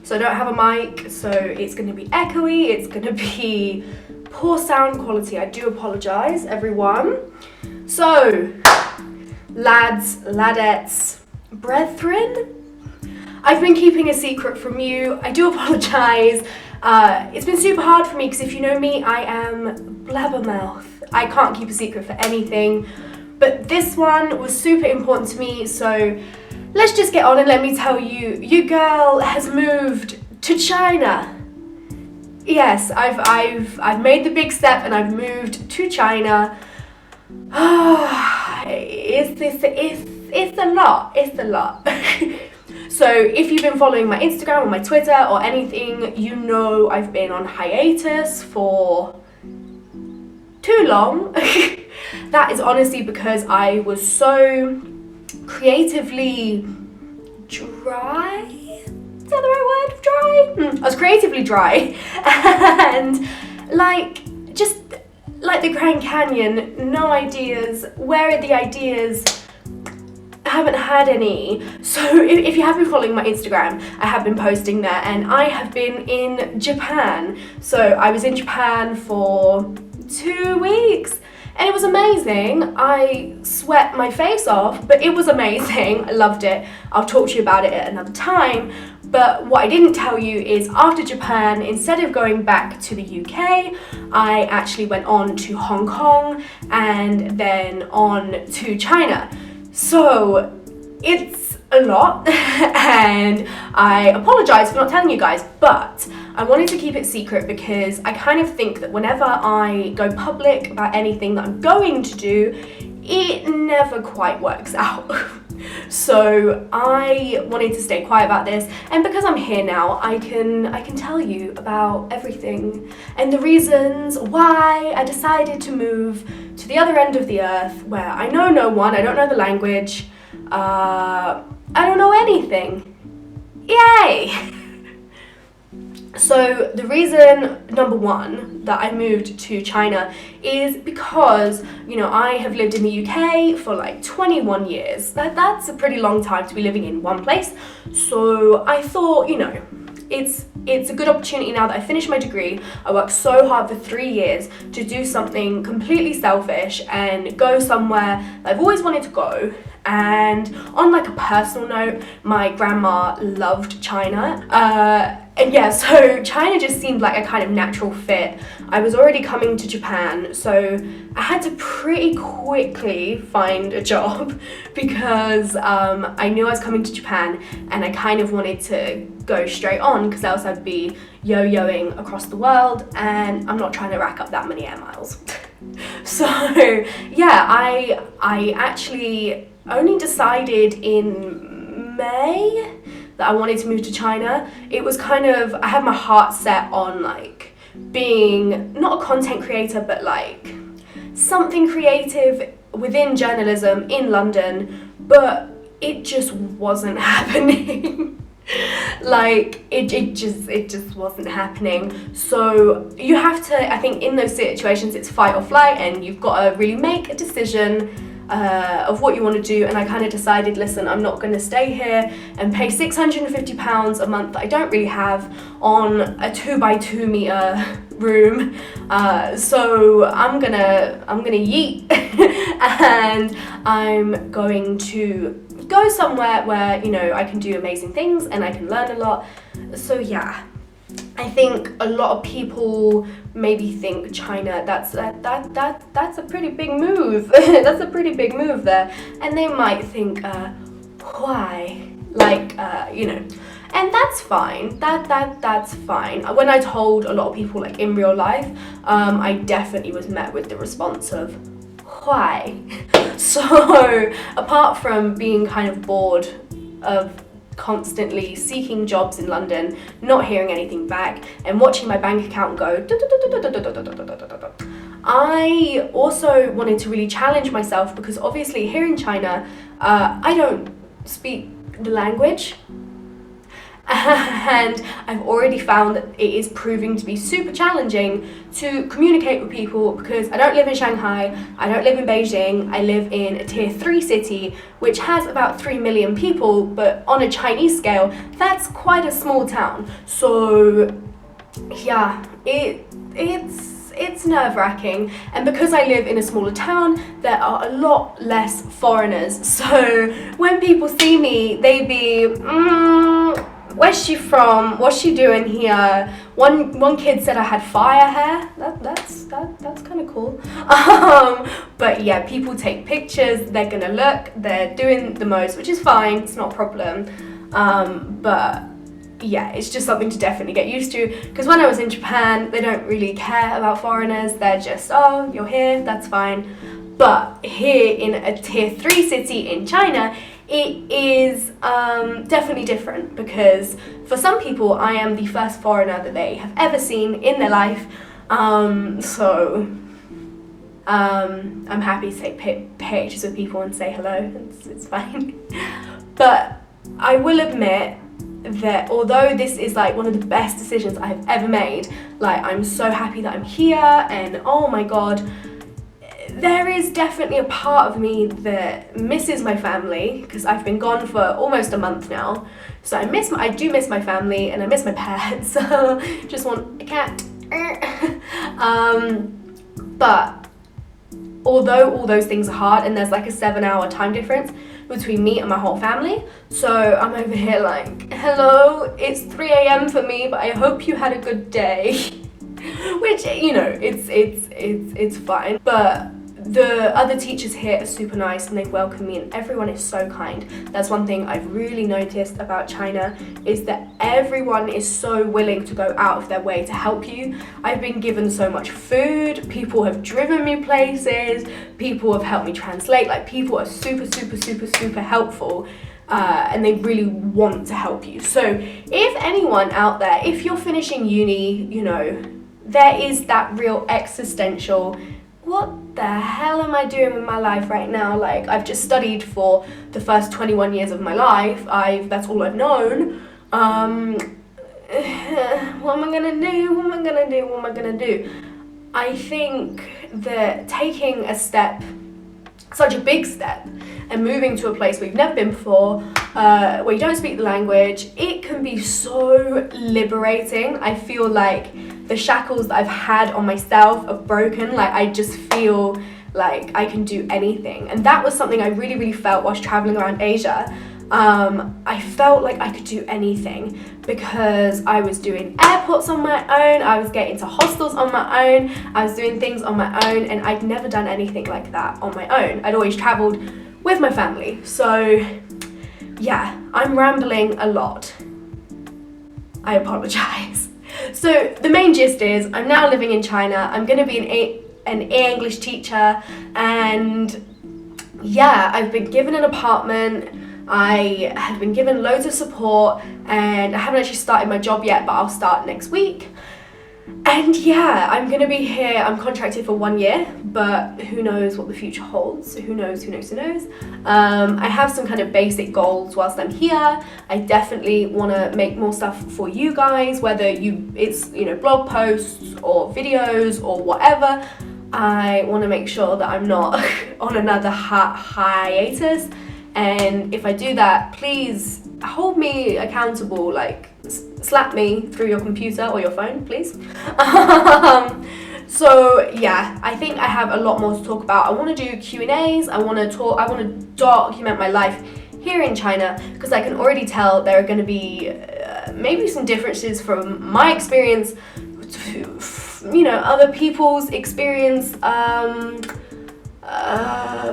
So I don't have a mic, so it's going to be echoey, it's going to be poor sound quality. I do apologise, everyone. So, lads, ladettes, brethren, I've been keeping a secret from you. I do apologise. It's been super hard for me because if you know me, I am blabbermouth. I can't keep a secret for anything. But this one was super important to me, so let's just get on and let me tell you, your girl has moved to China. Yes, I've made the big step and I've moved to China. It's a lot. So if you've been following my Instagram or my Twitter or anything, you know I've been on hiatus for too long. That is honestly because I was so creatively dry. Is that the right word? Dry? I was creatively dry. And just like the Grand Canyon, no ideas. Where are the ideas? I haven't had any. So if you have been following my Instagram, I have been posting there, and I have been in Japan. So I was in Japan for 2 weeks and it was amazing. I sweat my face off, but it was amazing. I loved it. I'll talk to you about it at another time. But what I didn't tell you is after Japan, instead of going back to the UK, I actually went on to Hong Kong and then on to China. So it's a lot and I apologise for not telling you guys, but I wanted to keep it secret because I kind of think that whenever I go public about anything that I'm going to do, it never quite works out. So I wanted to stay quiet about this, and because I'm here now, I can tell you about everything and the reasons why I decided to move to the other end of the earth where I know no one, I don't know the language, I don't know anything. Yay! So the reason number one that I moved to China is because, I have lived in the UK for like 21 years. That's a pretty long time to be living in one place. So I thought, it's a good opportunity now that I finished my degree. I worked so hard for 3 years to do something completely selfish and go somewhere that I've always wanted to go. And on like a personal note, my grandma loved China. And yeah, so China just seemed like a kind of natural fit. I was already coming to Japan, so I had to pretty quickly find a job because I knew I was coming to Japan and I kind of wanted to go straight on because else I'd be yo-yoing across the world and I'm not trying to rack up that many air miles. So yeah, I actually only decided in May that I wanted to move to China. It was kind of, I had my heart set on like being not a content creator, but like something creative within journalism in London, but it just wasn't happening. Like it just wasn't happening. So you have to, I think in those situations it's fight or flight, and you've got to really make a decision of what you want to do. And I kind of decided, listen, I'm not going to stay here and pay £650 a month that I don't really have on a 2x2 meter room. So I'm gonna yeet and I'm going to go somewhere where I can do amazing things and I can learn a lot. So yeah, I think a lot of people maybe think China, that's a pretty big move. That's a pretty big move there, and they might think why, and that's fine. That's fine. When I told a lot of people like in real life, I definitely was met with the response of why. So apart from being kind of bored of constantly seeking jobs in London, not hearing anything back, and watching my bank account go, I also wanted to really challenge myself because obviously here in China, I don't speak the language. And I've already found that it is proving to be super challenging to communicate with people because I don't live in Shanghai, I don't live in Beijing, I live in a tier 3 city which has about 3 million people, but on a Chinese scale, that's quite a small town. So yeah, it's nerve-wracking, and because I live in a smaller town, there are a lot less foreigners. So when people see me, they be, where's she from? What's she doing here? One kid said I had fire hair. That's kind of cool. But yeah, people take pictures. They're gonna look. They're doing the most, which is fine. It's not a problem. But yeah, it's just something to definitely get used to, because when I was in Japan, they don't really care about foreigners. They're just, oh, you're here, that's fine. But here in a tier 3 city in China, it is definitely different, because for some people, I am the first foreigner that they have ever seen in their life. I'm happy to take pictures with people and say hello. It's fine. But I will admit that although this is like one of the best decisions I have ever made, like I'm so happy that I'm here, and oh my god, there is definitely a part of me that misses my family, because I've been gone for almost a month now. So I do miss my family, and I miss my pets. So just want a cat. But although all those things are hard, and there's like a 7-hour time difference between me and my whole family, so I'm over here like, hello, it's 3 a.m. for me, but I hope you had a good day. Which, you know, it's fine. But the other teachers here are super nice, and they welcome me, and everyone is so kind. That's one thing I've really noticed about China, is that everyone is so willing to go out of their way to help you. I've been given so much food, people have driven me places, people have helped me translate, like people are super helpful. And they really want to help you. So if anyone out there, if you're finishing uni, you know, there is that real existential, what the hell am I doing with my life right now? Like, I've just studied for the first 21 years of my life. That's all I've known. What am I gonna do? I think that taking a step, such a big step, and moving to a place where you've never been before, where you don't speak the language, it can be so liberating. I feel like the shackles that I've had on myself are broken. Like, I just feel like I can do anything. And that was something I really felt whilst traveling around Asia. I felt like I could do anything, because I was doing airports on my own, I was getting to hostels on my own, I was doing things on my own, and I'd never done anything like that on my own. I'd always traveled with my family. So yeah, I'm rambling a lot. I apologize. So the main gist is, I'm now living in China. I'm going to be an English teacher, and yeah, I've been given an apartment. I have been given loads of support, and I haven't actually started my job yet, but I'll start next week. And yeah, I'm gonna be here. I'm contracted for 1 year, but who knows what the future holds? Who knows? I have some kind of basic goals whilst I'm here. I definitely want to make more stuff for you guys, whether it's blog posts or videos or whatever. I want to make sure that I'm not on another hiatus. And if I do that, please hold me accountable, like slap me through your computer or your phone, please. So yeah, I think I have a lot more to talk about. I want to do Q&As, I want to document my life here in China, because I can already tell there are going to be maybe some differences from my experience to, other people's experience,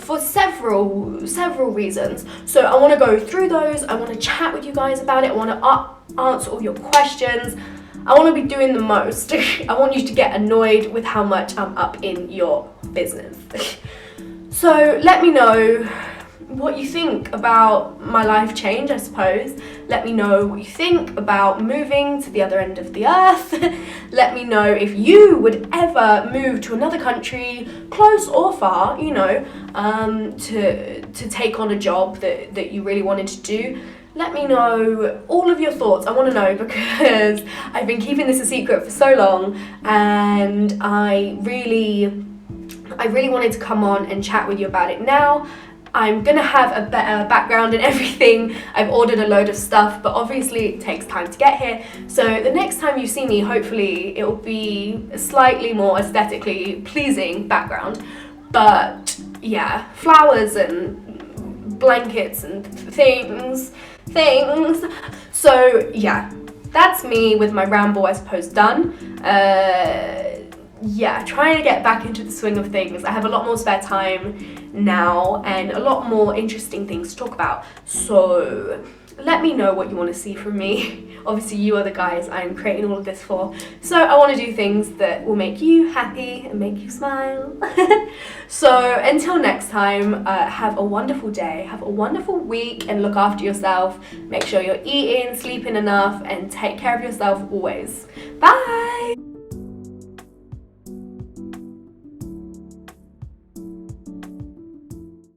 for several reasons. So I want to go through those. I want to chat with you guys about it. I want to answer all your questions. I want to be doing the most. I want you to get annoyed with how much I'm up in your business. So let me know what you think about my life change, I suppose. Let me know what you think about moving to the other end of the earth. Let me know if you would ever move to another country, close or far, to take on a job that you really wanted to do. let me know all of your thoughts. I want to know because I've been keeping this a secret for so long, and I really wanted to come on and chat with you about it now. I'm gonna have a better background and everything. I've ordered a load of stuff, but obviously it takes time to get here. So the next time you see me, hopefully it'll be a slightly more aesthetically pleasing background. But yeah, flowers and blankets and things. So yeah, that's me with my ramble, I suppose, done. Yeah, trying to get back into the swing of things. I have a lot more spare time now and a lot more interesting things to talk about. So let me know what you want to see from me. Obviously, you are the guys I'm creating all of this for. So I want to do things that will make you happy and make you smile. So until next time, have a wonderful day, have a wonderful week, and look after yourself. Make sure you're eating, sleeping enough, and take care of yourself always. Bye!